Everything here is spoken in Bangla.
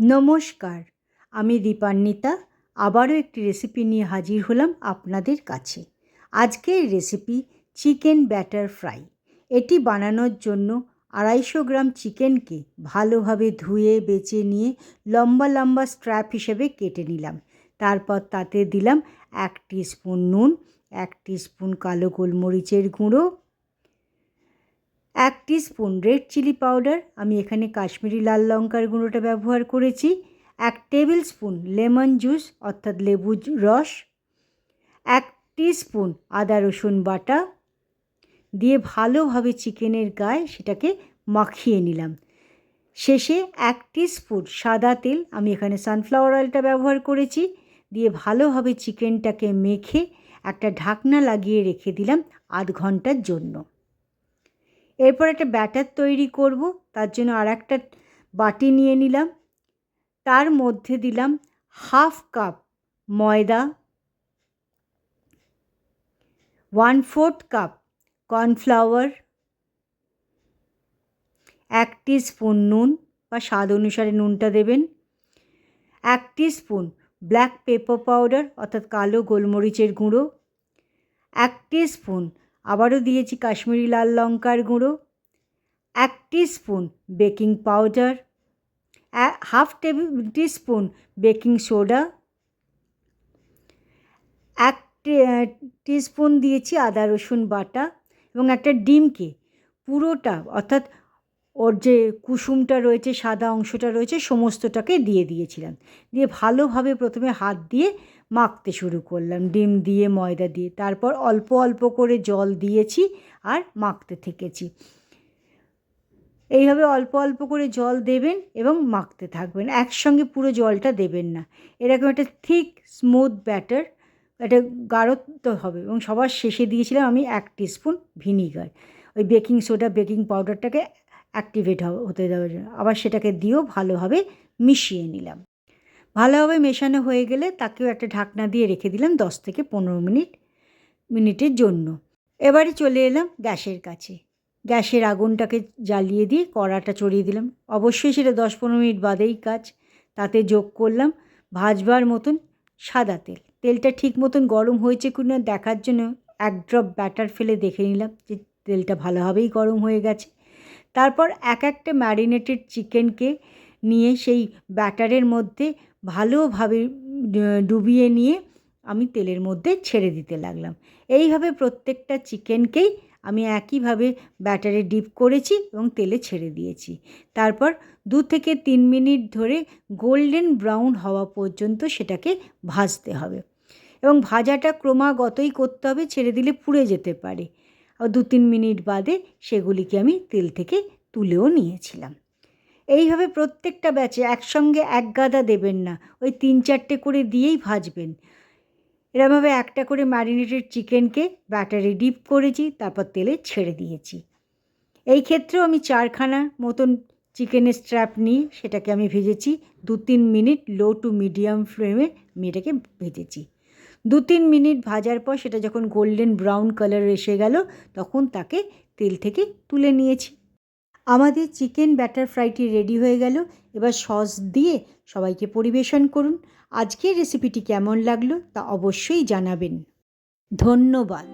নমস্কার, আমি দীপান্বিতা আবারও একটি রেসিপি নিয়ে হাজির হলাম আপনাদের কাছে। আজকের রেসিপি চিকেন ব্যাটার ফ্রাই। এটি বানানোর জন্য 250 গ্রাম চিকেনকে ভালোভাবে ধুয়ে বেছে নিয়ে লম্বা লম্বা স্ট্র্যাপ হিসেবে কেটে নিলাম। তারপর তাতে দিলাম 1 টিস্পুন নুন, 1 টিস্পুন কালো গোলমরিচের গুঁড়ো, 1 টিস্পুন রেড চিলি পাউডার, আমি এখানে কাশ্মীরি লাল লঙ্কার গুঁড়োটা ব্যবহার করেছি, 1 টেবিল স্পুন লেমন জুস অর্থাৎ লেবু রস, 1 টিস্পুন আদা রসুন বাটা দিয়ে ভালোভাবে চিকেনের গায়ে সেটাকে মাখিয়ে নিলাম। শেষে 1 টিস্পুন সাদা তেল, আমি এখানে সানফ্লাওয়ার অয়েলটা ব্যবহার করেছি, দিয়ে ভালোভাবে চিকেনটাকে মেখে একটা ঢাকনা লাগিয়ে রেখে দিলাম আধ ঘন্টার জন্য। এরপর একটা ব্যাটার তৈরি করব। তার জন্য আর একটা বাটি নিয়ে নিলাম, তার মধ্যে দিলাম 1/2 কাপ ময়দা, 1/4 কাপ কর্নফ্লাওয়ার, 1 টিস্পুন নুন বা স্বাদ অনুসারে নুনটা দেবেন, 1 টিস্পুন ব্ল্যাক পেপার পাউডার অর্থাৎ কালো গোলমরিচের গুঁড়ো, 1 টিস্পুন আবারও দিয়েছি কাশ্মীরি লাল লঙ্কার গুঁড়ো, 1 teaspoon baking powder, 1/2 teaspoon baking soda, 1 teaspoon দিয়েছি আদা রসুন বাটা এবং একটা ডিমকে পুরোটা অর্থাৎ ওর যে কুসুমটা রয়েছে, সাদা অংশটা রয়েছে, সমস্তটাকে দিয়ে দিয়েছিলাম। দিয়ে ভালোভাবে প্রথমে হাত দিয়ে মাখতে শুরু করলাম, ডিম দিয়ে ময়দা দিয়ে। তারপর অল্প অল্প করে জল দিয়েছি আর মাখতে থেকেছি। এইভাবে অল্প অল্প করে জল দেবেন এবং মাখতে থাকবেন, একসঙ্গে পুরো জলটা দেবেন না। এরকম একটা থিক স্মুথ ব্যাটার, একটা গাঢ়ত্ব হবে। এবং সবার শেষে দিয়েছিলাম আমি 1 টিস্পুন ভিনিগার, ওই বেকিং সোডা বেকিং পাউডারটাকে অ্যাক্টিভেট হতে দেওয়ার জন্য। আবার সেটাকে দিয়েও ভালোভাবে মিশিয়ে নিলাম। ভালোভাবে মেশানো হয়ে গেলে তাকেও একটা ঢাকনা দিয়ে রেখে দিলাম 10 থেকে 15 মিনিটের জন্য। এবারে চলে এলাম গ্যাসের কাছে। গ্যাসের আগুনটাকে জ্বালিয়ে দিয়ে কড়াটা চড়িয়ে দিলাম। অবশ্যই সেটা 10-15 মিনিট বাদেই কাজ। তাতে যোগ করলাম ভাজবার মতন সাদা তেল। তেলটা ঠিক মতন গরম হয়েছে কিনা দেখার জন্য 1 ড্রপ ব্যাটার ফেলে দেখে নিলাম যে তেলটা ভালোভাবেই গরম হয়ে গেছে। তারপর একটা ম্যারিনেটেড চিকেনকে নিয়ে সেই ব্যাটারের মধ্যে ভালোভাবে ডুবিয়ে নিয়ে আমি তেলের মধ্যে ছেড়ে দিতে লাগলাম। এইভাবে প্রত্যেকটা চিকেনকেই আমি একইভাবে ব্যাটারে ডিপ করেছি এবং তেলে ছেড়ে দিয়েছি। তারপর 2 থেকে 3 মিনিট ধরে গোল্ডেন ব্রাউন হওয়া পর্যন্ত সেটাকে ভাজতে হবে এবং ভাজাটা ক্রমাগতই করতে হবে, ছেড়ে দিলে পুড়ে যেতে পারে। আর 2-3 মিনিট বাদে সেগুলিকে আমি তেল থেকে তুলেও নিয়েছিলাম। এইভাবে প্রত্যেকটা ব্যাচে একসঙ্গে এক গাদা দেবেন না, ওই 3-4টে করে দিয়েই ভাজবেন। এরমভাবে একটা করে ম্যারিনেটেড চিকেনকে ব্যাটারে ডিপ করেছি, তারপর তেলে ছেড়ে দিয়েছি। এই ক্ষেত্রেও আমি 4খানা মতন চিকেনের স্ট্র্যাপ নিয়ে সেটাকে আমি ভেজেছি 2-3 মিনিট লো টু মিডিয়াম ফ্লেমে আমি এটাকে ভেজেছি। 2-3 মিনিট ভাজার পর সেটা যখন গোল্ডেন ব্রাউন কালার এসে গেল তখন তাকে তেল থেকে তুলে নিয়েছি। আমাদের চিকেন ব্যাটার ফ্রাইটি রেডি হয়ে গেল। এবার সস দিয়ে সবাইকে পরিবেশন করুন। আজকের রেসিপিটি কেমন লাগলো তা অবশ্যই জানাবেন। ধন্যবাদ।